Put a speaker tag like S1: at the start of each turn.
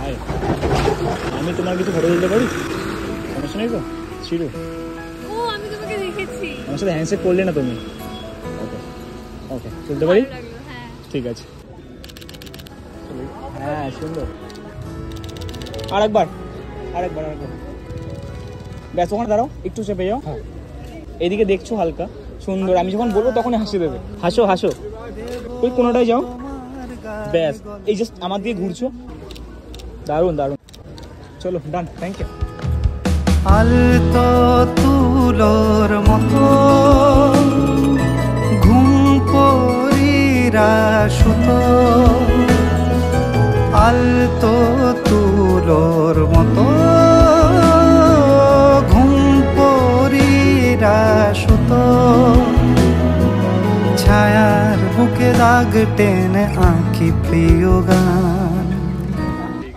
S1: High, আমি তোমার কিছু ফটো তুলতে পারি? সমস্যা নেই তো? শিরু,
S2: ও আমি তোমাকে দেখেছি।
S1: আমার সাথে হ্যান্ডশেক করলে না তুমি? ওকে ওকে, তুলতে পারি?
S2: ভালো লাগলো, হ্যাঁ।
S1: ঠিক আছে। হ্যাঁ সুন্দর। আরেকবার আরেকবার আরেকবার। ব্যাস ওখানে দাঁড়াও, একটু চেপে যাও। এদিকে দেখছো হালকা, সুন্দর। আমি যখন বলবো তখনই হাসি দেবে। হাসো হাসো, ওই কোনোটায় যাও। ব্যাস, এই জাস্ট আমার দিয়ে ঘুরছো। দারুণ দারুণ। চলো ডান, থ্যাংক ইউ।
S3: আলতো তুলোর মতো ঘুম পরিরা সুতো, আলতো তুলোর মতো ঘুম পরিরা সুতো, ছায়ার বুকে দাগ টেনে আঁকি প্রিয় গান।